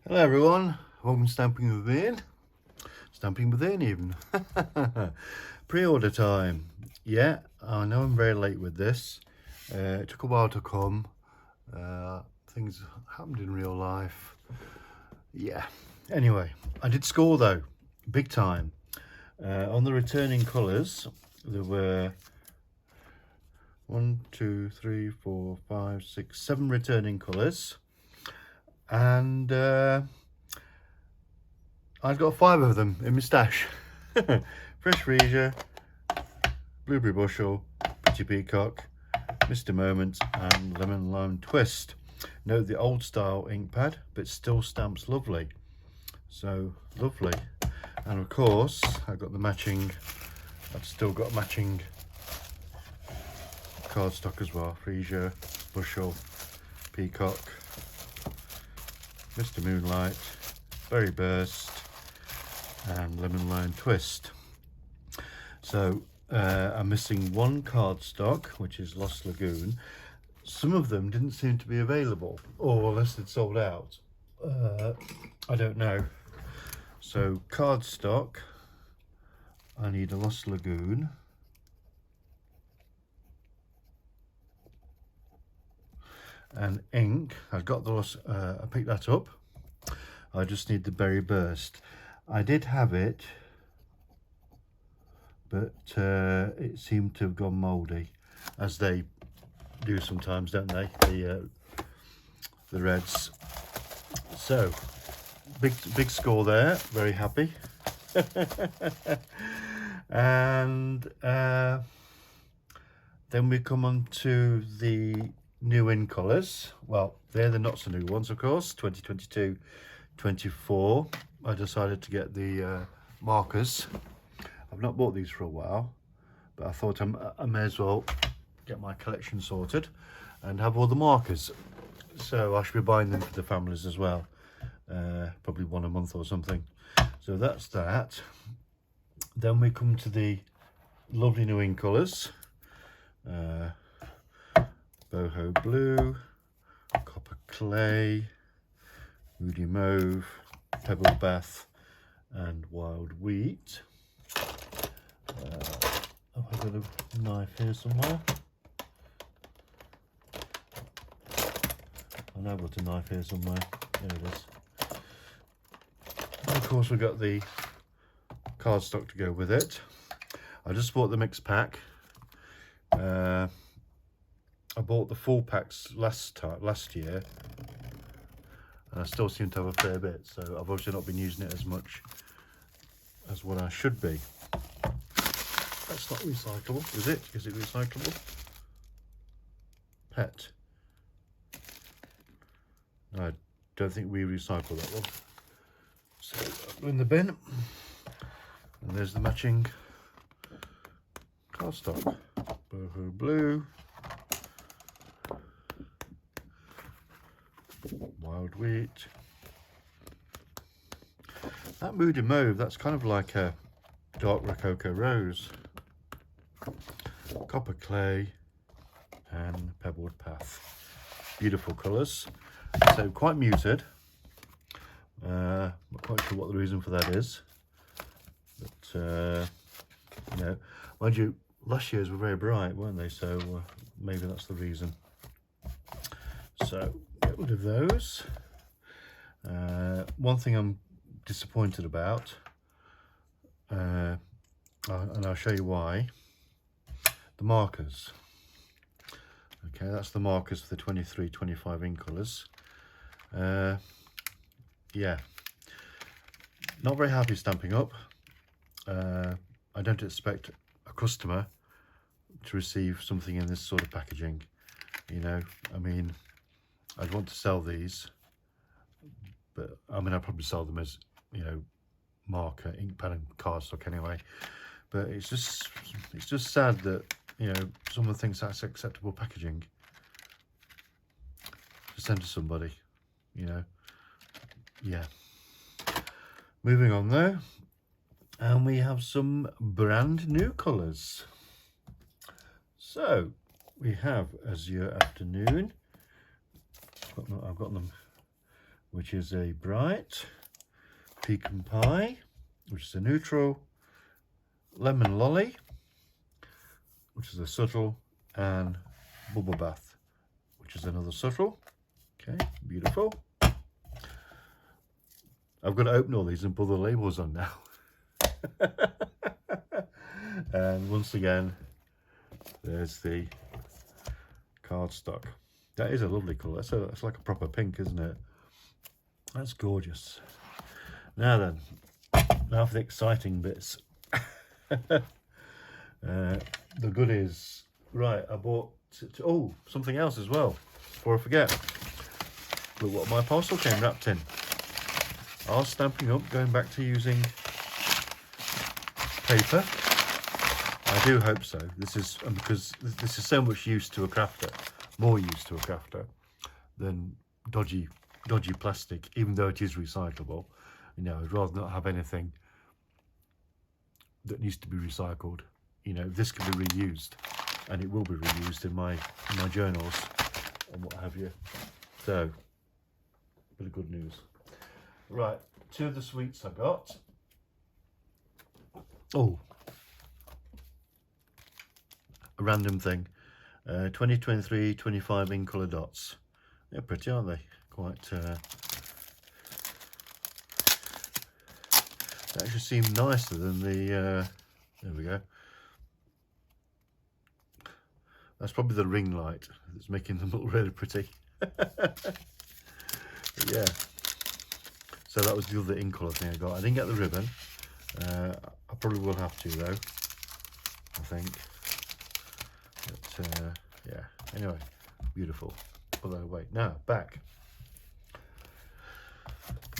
Hello everyone, welcome to Stamping with Ian. Stamping with Ian even. Pre-order time. Yeah, I know I'm very late with this. It took a while to come. Things happened in real life. Yeah, anyway, I did score though, big time. On the returning colours, there were 1, 2, 3, 4, 5, 6, 7 returning colours. And I've got 5 of them in my stash. Fresh Freesia, Blueberry Bushel, Pretty Peacock, Mr. Moment and Lemon Lime Twist. Note the old style ink pad, but still stamps lovely. So lovely. And of course, I've got the matching, I've still got matching cardstock as well. Freesia, Bushel, Peacock, Mr. Moonlight, Berry Burst and Lemon Lime Twist. So I'm missing one cardstock, which is Lost Lagoon. Some of them didn't seem to be available, or unless they'd sold out. I don't know. So cardstock, I need a Lost Lagoon. And ink, I've got the Lost, I picked that up. I just need the Berry Burst. I did have it, but it seemed to have gone mouldy, as they do sometimes, don't they? The reds. So big score there. Very happy. And then we come on to the new in colours. Well, they're the not so new ones, of course. 2022-24. I decided to get the markers. I've not bought these for a while, but I thought I may as well get my collection sorted and have all the markers. So I should be buying them for the families as well, probably one a month or something. So that's that. Then we come to the lovely new in colours. Boho Blue, Copper Clay, Moody Mauve, Pebble Bath and Wild Wheat. Have I got a knife here somewhere? I know I've got a knife here somewhere. There it is. And of course we've got the cardstock to go with it. I just bought the mixed pack. I bought the full packs last year, and I still seem to have a fair bit, so I've obviously not been using it as much as what I should be. That's not recyclable, is it? Is it recyclable? Pet. No, I don't think we recycle that one. So in the bin, and there's the matching cardstock. Boho Blue, Wild Wheat. That Moody Mauve, that's kind of like a dark Rococo Rose. Copper Clay and Pebbled Path. Beautiful colours. So quite muted. Not quite sure what the reason for that is. But, you know, mind you, last year's were very bright, weren't they? So maybe that's the reason. So get rid of those. One thing I'm disappointed about, and I'll show you why, the markers. Okay, that's the markers for the 23-25 in colours. Yeah, not very happy stamping up. I don't expect a customer to receive something in this sort of packaging. You know, I mean, I'd want to sell these, but I mean, I'd probably sell them as, you know, marker, ink pen and cardstock anyway. But it's just sad that, you know, someone thinks that's acceptable packaging to send to somebody, you know. Yeah. Moving on though, and we have some brand new colours. So we have Azure Afternoon. I've got them which is a bright, pecan pie, which is a neutral, lemon lolly, which is a subtle, and bubble bath, which is another subtle. Okay, beautiful. I've got to open all these and put the labels on now. And once again, there's the cardstock. That is a lovely colour. It's like a proper pink, isn't it? That's gorgeous. Now then, now for the exciting bits. The goodies. Right, I bought, oh, something else as well, before I forget. Look what my parcel came wrapped in. I was Stampin' Up, going back to using paper. I do hope so. This is because this is so much use to a crafter, more use to a crafter than dodgy plastic, even though it is recyclable. You know, I'd rather not have anything that needs to be recycled. You know, this can be reused, and it will be reused in my journals and what have you. So, bit of good news. Right, 2 of the sweets I got. Oh, a random thing. 2023 25 in colour dots. They're pretty, aren't they? Quite. They actually seem nicer than the. There we go. That's probably the ring light that's making them look really pretty. Yeah. So that was the other in colour thing I got. I didn't get the ribbon. I probably will have to though, I think. But yeah. Anyway, beautiful. Put that away. Now back.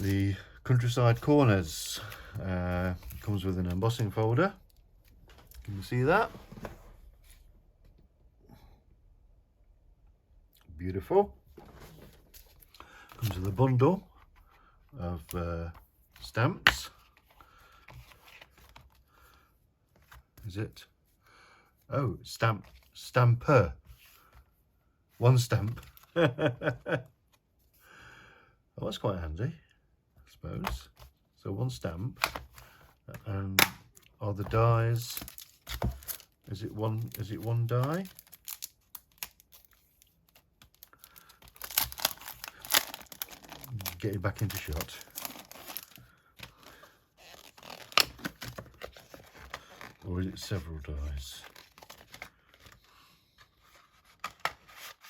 The Countryside Corners comes with an embossing folder. Can you see that? Beautiful. Comes with a bundle of stamps. Is it? Oh, stamper. One stamp. Oh, that's quite handy, I suppose. So one stamp. And are the dies? Is it one die? Getting back into shot. Or is it several dies?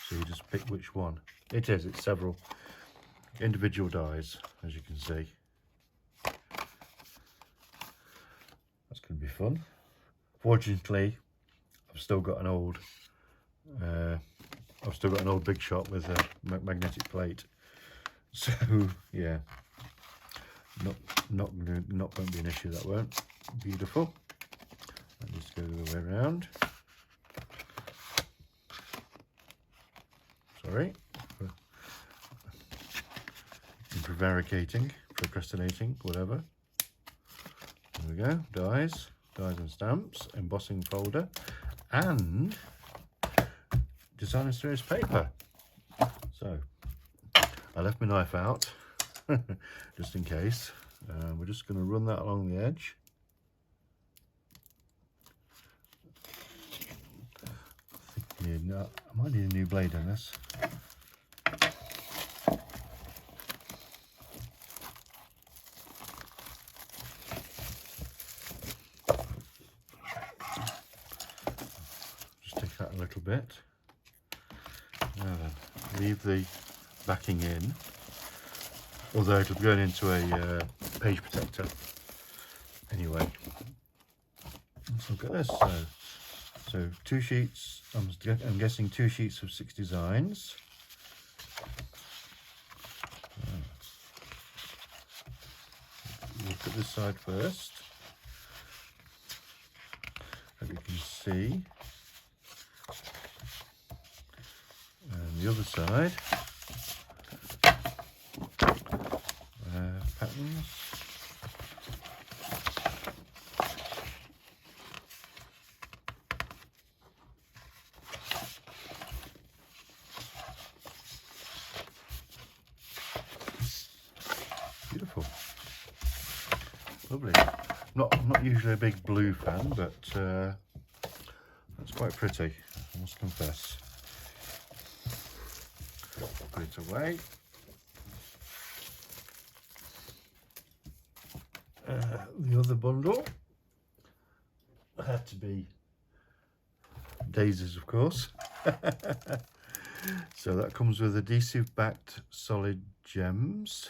So you just pick which one. It is, it's several individual dies, as you can see. That's going to be fun. Fortunately, I've still got an old Big Shot with a magnetic plate. So yeah, not going to be an issue. That won't. Beautiful. I'll just go the other way around. Sorry for prevaricating, procrastinating, whatever. There we go. Dies and stamps, embossing folder, and designer series paper. So I left my knife out just in case. We're just going to run that along the edge. I might need a new blade on this. Just take that a little bit. Now then, leave the backing in, although it'll be going into a page protector anyway. Let's look at this. So 2 sheets, I'm guessing 2 sheets of 6 designs. Look at this side first. Hope you can see. And the other side. Patterns. Lovely. I'm not usually a big blue fan, but that's quite pretty, I must confess. Put it away. The other bundle had to be daisies, of course. So that comes with adhesive backed solid gems.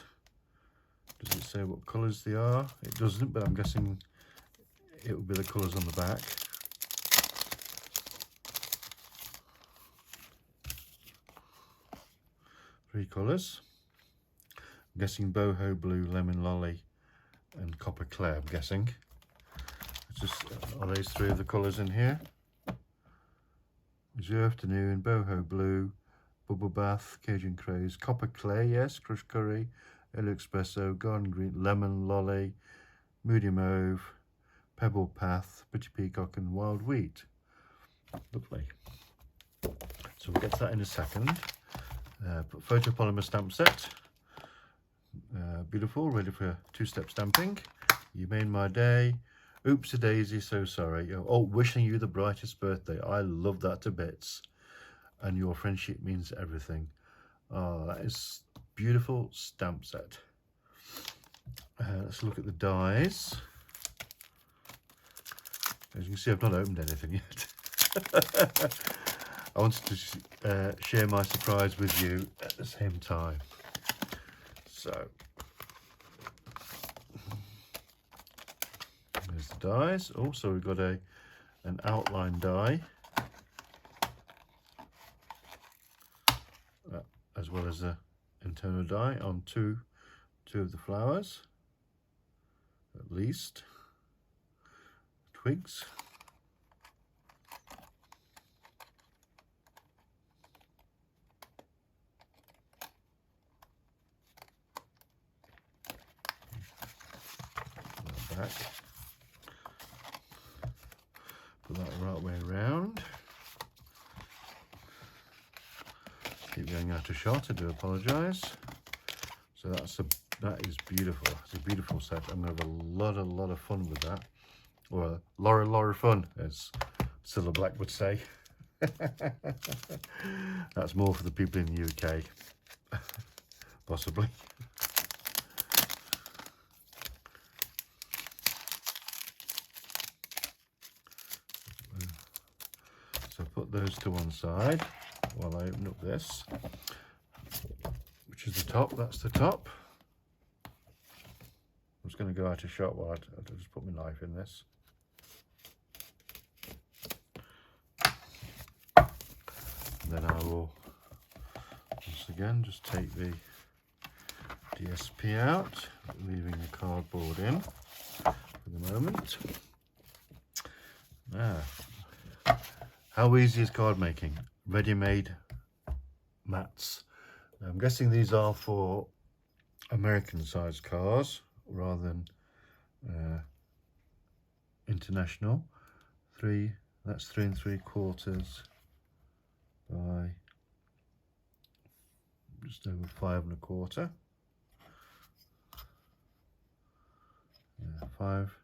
Does it say what colours they are? It doesn't, but I'm guessing it will be the colours on the back. Three colours. I'm guessing boho blue, lemon lolly and copper clay, I'm guessing. It's just, are these three of the colours in here? Azure afternoon, boho blue, bubble bath, Cajun craze, copper clay, yes, crushed curry, yellow espresso, garden green, lemon lolly, moody mauve, pebble path, pretty peacock and wild wheat. Lovely. So we'll get to that in a second. Photopolymer stamp set. Beautiful, ready for two-step stamping. You made my day. Oops a daisy, so sorry. Oh, wishing you the brightest birthday. I love that to bits. And your friendship means everything. Oh, that is beautiful stamp set. Let's look at the dies. As you can see, I've not opened anything yet. I wanted to share my surprise with you at the same time. So, there's the dies. Also, we've got an outline die, as well as the internal die on two of the flowers, at least. Twigs. Back. Put that right way around. Keep going out of shot, I do apologise. So that is beautiful. It's a beautiful set. I'm gonna have a lot of fun with that. Or a lot of fun, as Cilla Black would say. That's more for the people in the UK, possibly. So put those to one side while I open up this, which is the top. That's the top. I'm just going to go out of shot while I just put my knife in this. And then I will once again just take the DSP out, leaving the cardboard in for the moment. Now, how easy is card making? Ready-made mats. Now, I'm guessing these are for American sized cards rather than international. That's 3 3/4 by just over 5 1/4. Yeah, 5.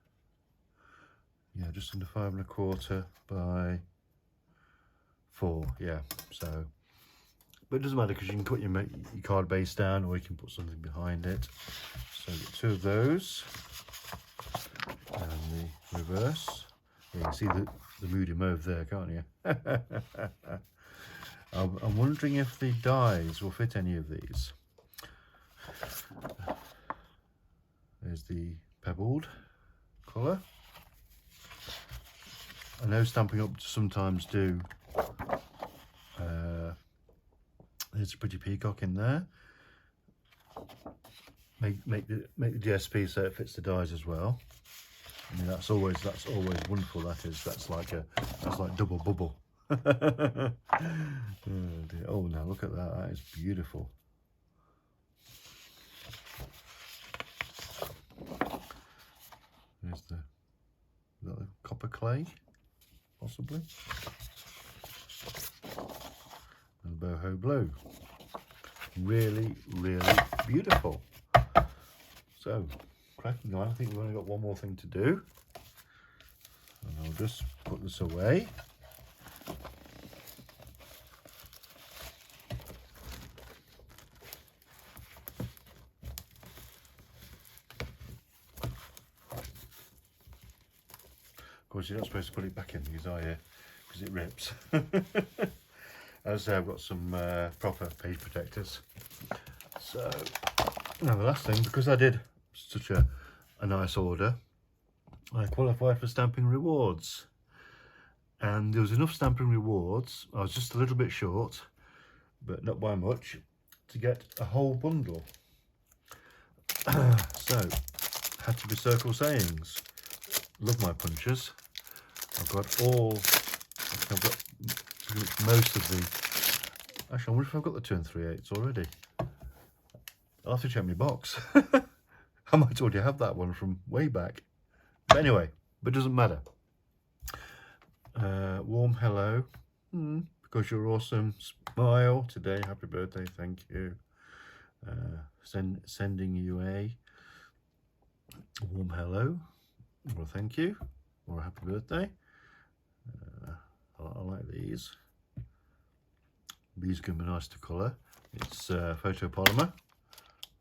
Yeah, just under 5 1/4 by 4. Yeah, so, but it doesn't matter because you can put your card base down, or you can put something behind it. So get 2 of those, and the reverse. Yeah, you can see the moody mauve there, can't you? I'm wondering if the dies will fit any of these. There's the pebbled colour. I know Stampin' Up sometimes do. There's a pretty peacock in there. Make the DSP so it fits the dies as well. I mean, that's always wonderful. That's like double bubble. Oh dear. Oh, now look at that. That is beautiful. There's the copper clay, possibly, and boho blue. Really beautiful. So cracking on. I think we've only got one more thing to do. And I'll just put this away. Of course, you're not supposed to put it back in these, are you? Because it rips. As I say, I've got some proper page protectors. So, now the last thing, because I did such a nice order, I qualified for Stampin rewards. And there was enough Stampin rewards. I was just a little bit short, but not by much, to get a whole bundle. So, had to be circle sayings. Love my punches. I've got most of the, actually I wonder if I've got the 2 3/8 already. I'll have to check my box. I might already have that one from way back. But anyway, but it doesn't matter. Warm hello, because you're awesome. Smile today, happy birthday, thank you. Sending you a warm hello, or thank you, or a happy birthday. I like these. These are going to be nice to colour. It's photopolymer.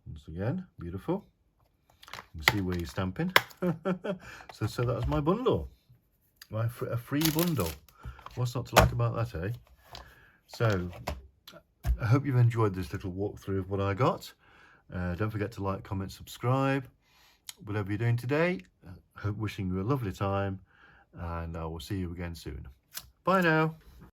Once again, beautiful. You can see where you're stamping. So that was my bundle. A free bundle. What's not to like about that, eh? So, I hope you've enjoyed this little walkthrough of what I got. Don't forget to like, comment, subscribe. Whatever you're doing today, wishing you a lovely time. And I will see you again soon. Bye now.